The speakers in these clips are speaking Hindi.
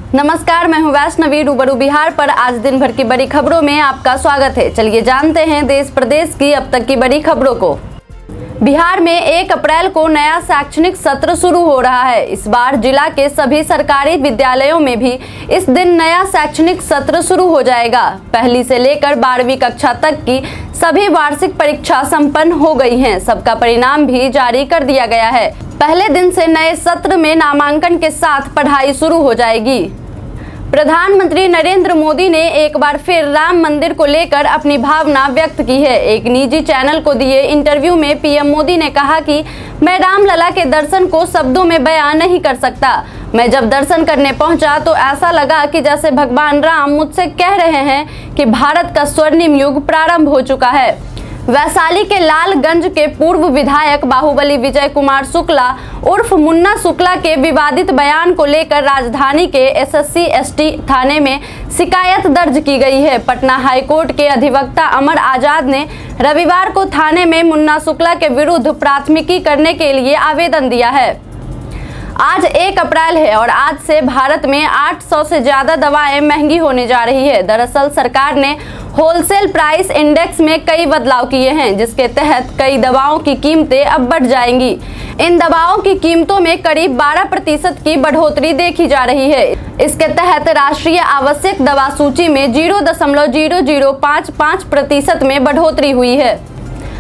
नमस्कार, मैं हूं वैष्णवी। रूबरू बिहार पर आज दिन भर की बड़ी खबरों में आपका स्वागत है। चलिए जानते हैं देश प्रदेश की अब तक की बड़ी खबरों को। बिहार में 1 अप्रैल को नया शैक्षणिक सत्र शुरू हो रहा है। इस बार जिला के सभी सरकारी विद्यालयों में भी इस दिन नया शैक्षणिक सत्र शुरू हो जाएगा। पहली से लेकर 12वीं कक्षा तक की सभी वार्षिक परीक्षा संपन्न हो गई हैं। सबका परिणाम भी जारी कर दिया गया है। पहले दिन से नए सत्र में नामांकन के साथ पढ़ाई शुरू हो जाएगी। प्रधानमंत्री नरेंद्र मोदी ने एक बार फिर राम मंदिर को लेकर अपनी भावना व्यक्त की है। एक निजी चैनल को दिए इंटरव्यू में पीएम मोदी ने कहा कि मैं रामलला के दर्शन को शब्दों में बयान नहीं कर सकता। मैं जब दर्शन करने पहुंचा तो ऐसा लगा कि जैसे भगवान राम मुझसे कह रहे हैं कि भारत का स्वर्णिम युग प्रारंभ हो चुका है। वैशाली के लालगंज के पूर्व विधायक बाहुबली विजय कुमार शुक्ला उर्फ मुन्ना शुक्ला के विवादित बयान को लेकर राजधानी के SC/ST थाने में शिकायत दर्ज की गई है। पटना हाईकोर्ट के अधिवक्ता अमर आजाद ने रविवार को थाने में मुन्ना शुक्ला के विरुद्ध प्राथमिकी करने के लिए आवेदन दिया है। आज 1 अप्रैल है और आज से भारत में 800 से ज्यादा दवाएं महंगी होने जा रही है। दरअसल सरकार ने होलसेल प्राइस इंडेक्स में कई बदलाव किए हैं, जिसके तहत कई दवाओं की कीमतें अब बढ़ जाएंगी। इन दवाओं की कीमतों में करीब 12% की बढ़ोतरी देखी जा रही है। इसके तहत राष्ट्रीय आवश्यक दवा सूची में 0.0055% में बढ़ोतरी हुई है।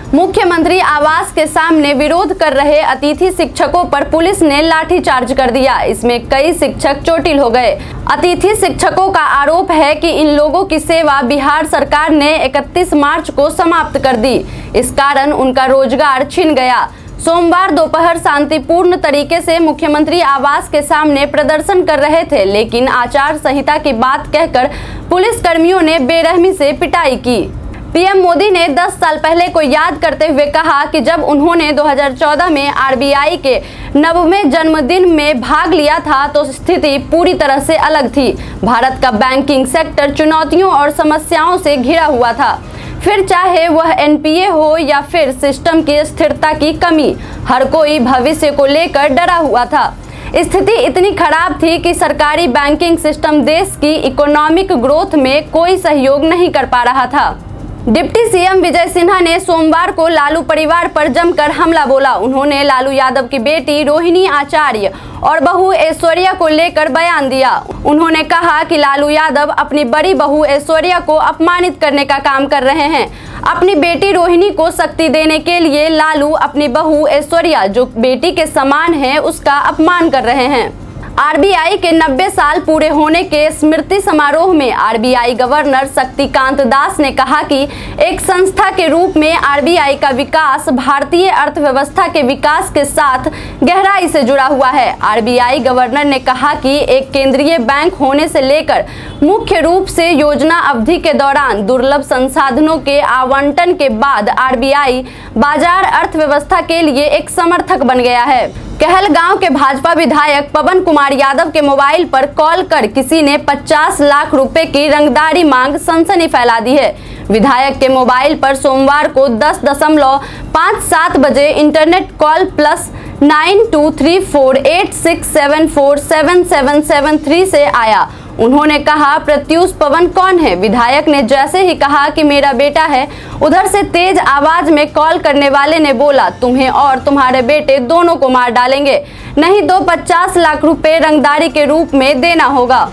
मुख्यमंत्री आवास के सामने विरोध कर रहे अतिथि शिक्षकों पर पुलिस ने लाठीचार्ज कर दिया। इसमें कई शिक्षक चोटिल हो गए। अतिथि शिक्षकों का आरोप है कि इन लोगों की सेवा बिहार सरकार ने 31 मार्च को समाप्त कर दी। इस कारण उनका रोजगार छिन गया। सोमवार दोपहर शांतिपूर्ण तरीके से मुख्यमंत्री आवास के सामने प्रदर्शन कर रहे थे, लेकिन आचार संहिता की बात कहकर पुलिस कर्मियों ने बेरहमी से पिटाई की। पीएम मोदी ने 10 साल पहले को याद करते हुए कहा कि जब उन्होंने 2014 में RBI के 90वें जन्मदिन में भाग लिया था तो स्थिति पूरी तरह से अलग थी। भारत का बैंकिंग सेक्टर चुनौतियों और समस्याओं से घिरा हुआ था, फिर चाहे वह NPA हो या फिर सिस्टम की स्थिरता की कमी। हर कोई भविष्य को लेकर डरा हुआ था। स्थिति इतनी खराब थी कि सरकारी बैंकिंग सिस्टम देश की इकोनॉमिक ग्रोथ में कोई सहयोग नहीं कर पा रहा था। डिप्टी सीएम विजय सिन्हा ने सोमवार को लालू परिवार पर जमकर हमला बोला। उन्होंने लालू यादव की बेटी रोहिणी आचार्य और बहू ऐश्वर्या को लेकर बयान दिया। उन्होंने कहा कि लालू यादव अपनी बड़ी बहू ऐश्वर्या को अपमानित करने का काम कर रहे हैं। अपनी बेटी रोहिणी को शक्ति देने के लिए लालू अपनी बहू ऐश्वर्या, जो बेटी के समान है, उसका अपमान कर रहे हैं। RBI के 90 साल पूरे होने के स्मृति समारोह में RBI गवर्नर शक्तिकांत दास ने कहा कि एक संस्था के रूप में RBI का विकास भारतीय अर्थव्यवस्था के विकास के साथ गहराई से जुड़ा हुआ है। RBI गवर्नर ने कहा कि एक केंद्रीय बैंक होने से लेकर मुख्य रूप से योजना अवधि के दौरान दुर्लभ संसाधनों के आवंटन के बाद RBI बाजार अर्थव्यवस्था के लिए एक समर्थक बन गया है। कहलगांव के भाजपा विधायक पवन कुमार यादव के मोबाइल पर कॉल कर किसी ने 50 लाख रुपए की रंगदारी मांग सनसनी फैला दी है। विधायक के मोबाइल पर सोमवार को 10:57 बजे इंटरनेट कॉल +923486747773 से आया। उन्होंने कहा, प्रत्युष पवन कौन है? विधायक ने जैसे ही कहा कि मेरा बेटा है, उधर से तेज आवाज में कॉल करने वाले ने बोला, तुम्हें और तुम्हारे बेटे दोनों को मार डालेंगे, नहीं तो 50 लाख रुपए रंगदारी के रूप में देना होगा।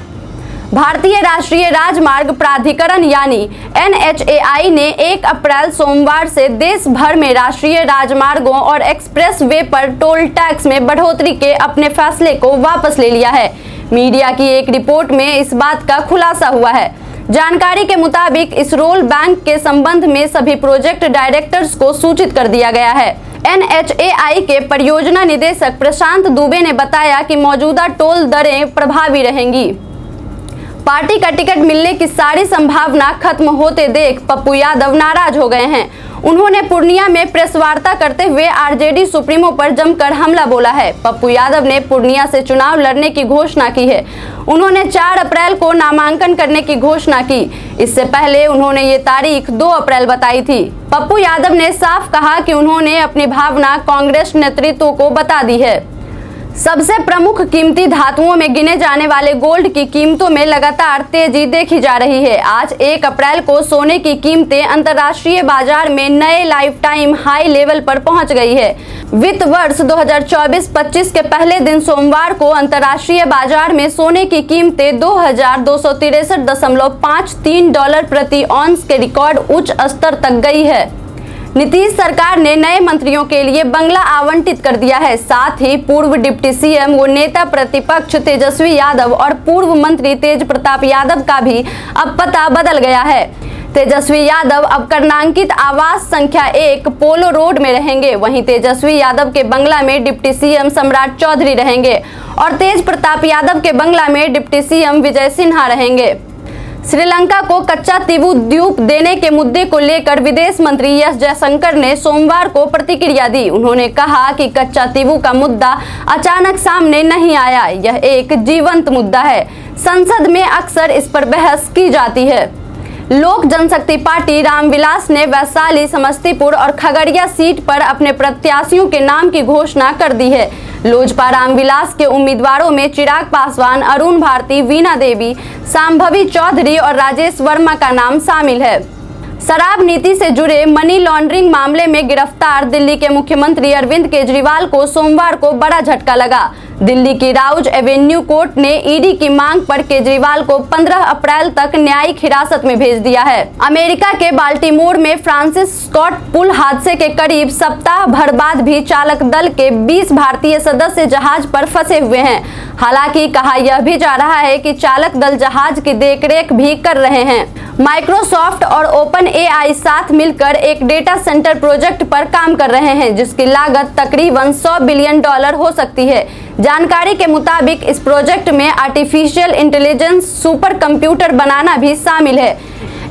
भारतीय राष्ट्रीय राजमार्ग प्राधिकरण यानी NHAI ने 1 अप्रैल सोमवार से देश भर में राष्ट्रीय राजमार्गों और एक्सप्रेस वे पर टोल टैक्स में बढ़ोतरी के अपने फैसले को वापस ले लिया है। मीडिया की एक रिपोर्ट में इस बात का खुलासा हुआ है। जानकारी के मुताबिक इस रोल बैंक के संबंध में सभी प्रोजेक्ट डायरेक्टर्स को सूचित कर दिया गया है। NHAI के परियोजना निदेशक प्रशांत दुबे ने बताया कि मौजूदा टोल दरें प्रभावी रहेंगी। पार्टी का टिकट मिलने की सारी संभावना खत्म होते देख पप्पू यादव नाराज हो गए हैं। उन्होंने पूर्णिया में प्रेस वार्ता करते हुए RJD सुप्रीमो पर जमकर हमला बोला है। पप्पू यादव ने पूर्णिया से चुनाव लड़ने की घोषणा की है। उन्होंने 4 अप्रैल को नामांकन करने की घोषणा की। इससे पहले उन्होंने ये तारीख 2 अप्रैल बताई थी। पप्पू यादव ने साफ कहा कि उन्होंने अपनी भावना कांग्रेस नेतृत्व को बता दी है। सबसे प्रमुख कीमती धातुओं में गिने जाने वाले गोल्ड की कीमतों में लगातार तेजी देखी जा रही है। आज 1 अप्रैल को सोने की कीमतें अंतर्राष्ट्रीय बाजार में नए लाइफ टाइम हाई लेवल पर पहुंच गई है। वित्त वर्ष 2024-25 के पहले दिन सोमवार को अंतर्राष्ट्रीय बाजार में सोने की कीमतें $2263.53 प्रति ऑन्स के रिकॉर्ड उच्च स्तर तक गई है। नीतीश सरकार ने नए मंत्रियों के लिए बंगला आवंटित कर दिया है। साथ ही पूर्व डिप्टी सीएम व नेता प्रतिपक्ष तेजस्वी यादव और पूर्व मंत्री तेज प्रताप यादव का भी अब पता बदल गया है। तेजस्वी यादव अब कर्णांकित आवास संख्या 1 पोलो रोड में रहेंगे। वहीं तेजस्वी यादव के बंगला में डिप्टी सीएम सम्राट चौधरी रहेंगे और तेज प्रताप यादव के बंगला में डिप्टी सीएम विजय सिन्हा रहेंगे। श्रीलंका को कच्चा तीवू द्वीप देने के मुद्दे को लेकर विदेश मंत्री एस जयशंकर ने सोमवार को प्रतिक्रिया दी। उन्होंने कहा कि कच्चा तीवू का मुद्दा अचानक सामने नहीं आया, यह एक जीवंत मुद्दा है। संसद में अक्सर इस पर बहस की जाती है। लोक जनशक्ति पार्टी रामविलास ने वैशाली, समस्तीपुर और खगड़िया सीट पर अपने प्रत्याशियों के नाम की घोषणा कर दी है। लोजपा रामविलास के उम्मीदवारों में चिराग पासवान, अरुण भारती, वीणा देवी, सांभवी चौधरी और राजेश वर्मा का नाम शामिल है। शराब नीति से जुड़े मनी लॉन्ड्रिंग मामले में गिरफ्तार दिल्ली के मुख्यमंत्री अरविंद केजरीवाल को सोमवार को बड़ा झटका लगा। दिल्ली की राउज एवेन्यू कोर्ट ने ईडी की मांग पर केजरीवाल को 15 अप्रैल तक न्यायिक हिरासत में भेज दिया है। अमेरिका के बाल्टीमोर में फ्रांसिस स्कॉट पुल हादसे के करीब सप्ताह भर बाद भी चालक दल के 20 भारतीय सदस्य जहाज पर फंसे हुए हैं। हालांकि कहा यह भी जा रहा है कि चालक दल जहाज की देखरेख भी कर रहे हैं। माइक्रोसॉफ्ट और ओपन एआई साथ मिलकर एक डेटा सेंटर प्रोजेक्ट पर काम कर रहे हैं, जिसकी लागत तकरीबन $100 बिलियन हो सकती है। जानकारी के मुताबिक इस प्रोजेक्ट में आर्टिफिशियल इंटेलिजेंस सुपर कंप्यूटर बनाना भी शामिल है।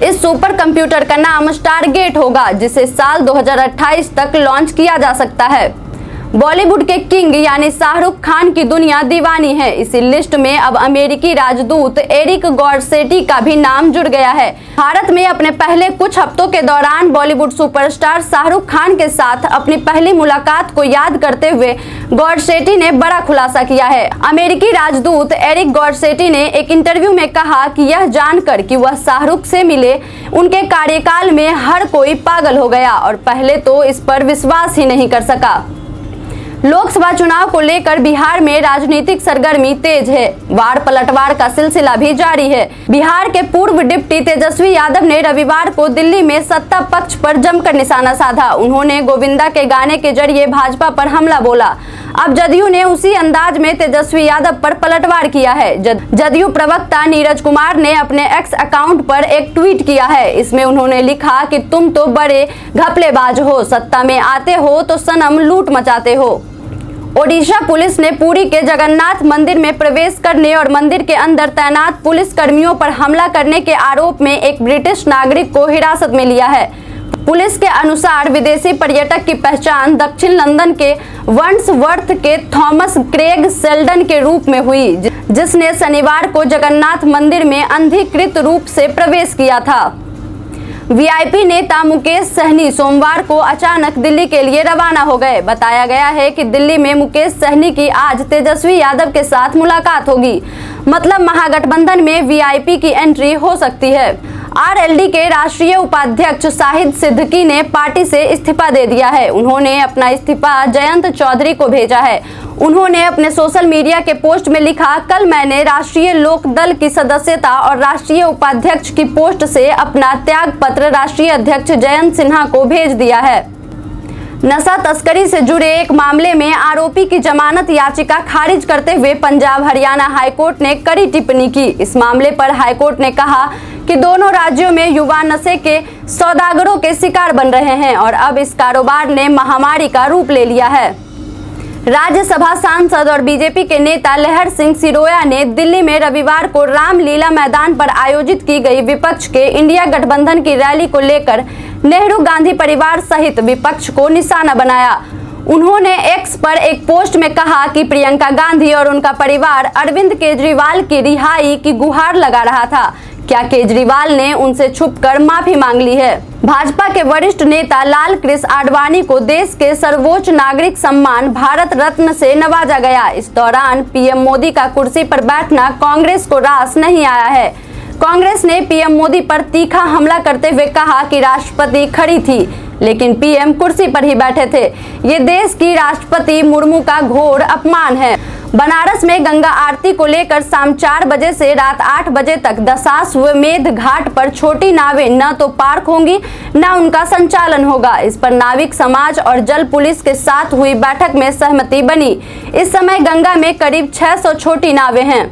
इस सुपर कंप्यूटर का नाम स्टारगेट होगा, जिसे साल 2028 तक लॉन्च किया जा सकता है। बॉलीवुड के किंग यानी शाहरुख खान की दुनिया दीवानी है। इसी लिस्ट में अब अमेरिकी राजदूत एरिक गॉर्सेटी का भी नाम जुड़ गया है। भारत में अपने पहले कुछ हफ्तों के दौरान बॉलीवुड सुपरस्टार शाहरुख खान के साथ अपनी पहली मुलाकात को याद करते हुए गॉर्सेटी ने बड़ा खुलासा किया है। अमेरिकी राजदूत एरिक गॉर्सेटी ने एक इंटरव्यू में कहा कि यह जानकर कि वह शाहरुख से मिले, उनके कार्यकाल में हर कोई पागल हो गया और पहले तो इस पर विश्वास ही नहीं कर सका। लोकसभा चुनाव को लेकर बिहार में राजनीतिक सरगर्मी तेज है। वार पलटवार का सिलसिला भी जारी है। बिहार के पूर्व डिप्टी तेजस्वी यादव ने रविवार को दिल्ली में सत्ता पक्ष पर जमकर निशाना साधा। उन्होंने गोविंदा के गाने के जरिए भाजपा पर हमला बोला। अब जदयू ने उसी अंदाज में तेजस्वी यादव पर पलटवार किया है। जदयू प्रवक्ता नीरज कुमार ने अपने एक्स अकाउंट पर एक ट्वीट किया है। इसमें उन्होंने लिखा कि तुम तो बड़े घपलेबाज हो, सत्ता में आते हो तो सनम लूट मचाते हो। ओडिशा पुलिस ने पुरी के जगन्नाथ मंदिर में प्रवेश करने और मंदिर के अंदर तैनात पुलिस कर्मियों पर हमला करने के आरोप में एक ब्रिटिश नागरिक को हिरासत में लिया है। पुलिस के अनुसार विदेशी पर्यटक की पहचान दक्षिण लंदन के वंड्सवर्थ के थॉमस क्रेग सेल्डन के रूप में हुई, जिसने शनिवार को जगन्नाथ मंदिर में अनधिकृत रूप से प्रवेश किया था। वीआईपी नेता मुकेश सहनी सोमवार को अचानक दिल्ली के लिए रवाना हो गए। बताया गया है कि दिल्ली में मुकेश सहनी की आज तेजस्वी यादव के साथ मुलाकात होगी। मतलब महागठबंधन में वीआईपी की एंट्री हो सकती है। आरएलडी के राष्ट्रीय उपाध्यक्ष शाहिद सिद्दीकी ने पार्टी से इस्तीफा दे दिया है। उन्होंने अपना इस्तीफा जयंत चौधरी को भेजा है। उन्होंने अपने सोशल मीडिया के पोस्ट में लिखा, कल मैंने राष्ट्रीय लोक दल की सदस्यता और राष्ट्रीय उपाध्यक्ष की पोस्ट से अपना त्याग पत्र राष्ट्रीय अध्यक्ष जयंत सिन्हा को भेज दिया है। नशा तस्करी से जुड़े एक मामले में आरोपी की जमानत याचिका खारिज करते हुए पंजाब हरियाणा हाईकोर्ट ने कड़ी टिप्पणी की। इस मामले पर हाईकोर्ट ने कहा कि दोनों राज्यों में युवा नशे के सौदागरों के शिकार बन रहे हैं और अब इस कारोबार ने महामारी का रूप ले लिया है। राज्यसभा सांसद और बीजेपी के नेता लहर सिंह सिरोया ने दिल्ली में रविवार को रामलीला मैदान पर आयोजित की गई विपक्ष के इंडिया गठबंधन की रैली को लेकर नेहरू गांधी परिवार सहित विपक्ष को निशाना बनाया। उन्होंने एक्स पर एक पोस्ट में कहा कि प्रियंका गांधी और उनका परिवार अरविंद केजरीवाल की रिहाई की गुहार लगा रहा था। क्या केजरीवाल ने उनसे छुपकर माफी मांग ली है? भाजपा के वरिष्ठ नेता लाल कृष्ण आडवाणी को देश के सर्वोच्च नागरिक सम्मान भारत रत्न से नवाजा गया। इस दौरान पीएम मोदी का कुर्सी पर बैठना कांग्रेस को रास नहीं आया है। कांग्रेस ने पीएम मोदी पर तीखा हमला करते हुए कहा कि राष्ट्रपति खड़ी थी, लेकिन पीएम कुर्सी पर ही बैठे थे। ये देश की राष्ट्रपति मुर्मू का घोर अपमान है। बनारस में गंगा आरती को लेकर शाम 4 बजे से रात 8 बजे तक दशाश्वमेध घाट पर छोटी नावें न तो पार्क होंगी न उनका संचालन होगा। इस पर नाविक समाज और जल पुलिस के साथ हुई बैठक में सहमति बनी। इस समय गंगा में करीब 600 छोटी नावें हैं।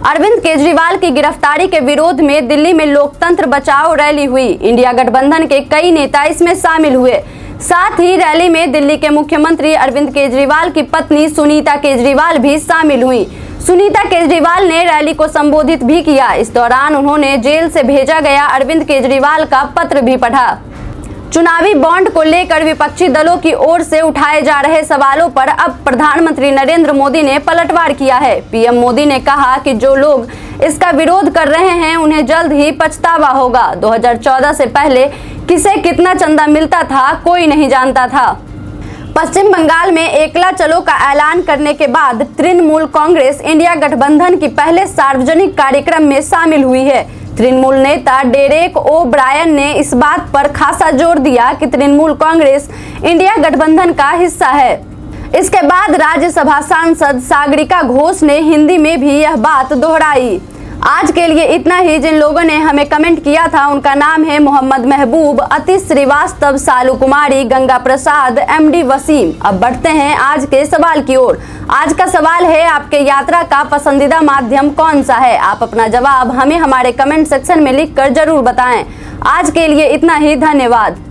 अरविंद केजरीवाल की गिरफ्तारी के विरोध में दिल्ली में लोकतंत्र बचाओ रैली हुई। इंडिया गठबंधन के कई नेता इसमें शामिल हुए। साथ ही रैली में दिल्ली के मुख्यमंत्री अरविंद केजरीवाल की पत्नी सुनीता केजरीवाल भी शामिल हुई। सुनीता केजरीवाल ने रैली को संबोधित भी किया। इस दौरान उन्होंने जेल से भेजा गया अरविंद केजरीवाल का पत्र भी पढ़ा। चुनावी बॉन्ड को लेकर विपक्षी दलों की ओर से उठाए जा रहे सवालों पर अब प्रधानमंत्री नरेंद्र मोदी ने पलटवार किया है। पीएम मोदी ने कहा कि जो लोग इसका विरोध कर रहे हैं उन्हें जल्द ही पछतावा होगा। 2014 से पहले किसे कितना चंदा मिलता था कोई नहीं जानता था। पश्चिम बंगाल में एकला चलो का ऐलान करने के बाद तृणमूल कांग्रेस इंडिया गठबंधन की पहले सार्वजनिक कार्यक्रम में शामिल हुई है। तृणमूल नेता डेरेक ओ ब्रायन ने इस बात पर खासा जोर दिया कि तृणमूल कांग्रेस इंडिया गठबंधन का हिस्सा है। इसके बाद राज्यसभा सांसद सागरिका घोष ने हिंदी में भी यह बात दोहराई। आज के लिए इतना ही। जिन लोगों ने हमें कमेंट किया था उनका नाम है मोहम्मद महबूब, अतीश श्रीवास्तव, सालू कुमारी, गंगा प्रसाद, एमडी वसीम। अब बढ़ते हैं आज के सवाल की ओर। आज का सवाल है, आपके यात्रा का पसंदीदा माध्यम कौन सा है? आप अपना जवाब हमें हमारे कमेंट सेक्शन में लिखकर जरूर बताएं। आज के लिए इतना ही। धन्यवाद।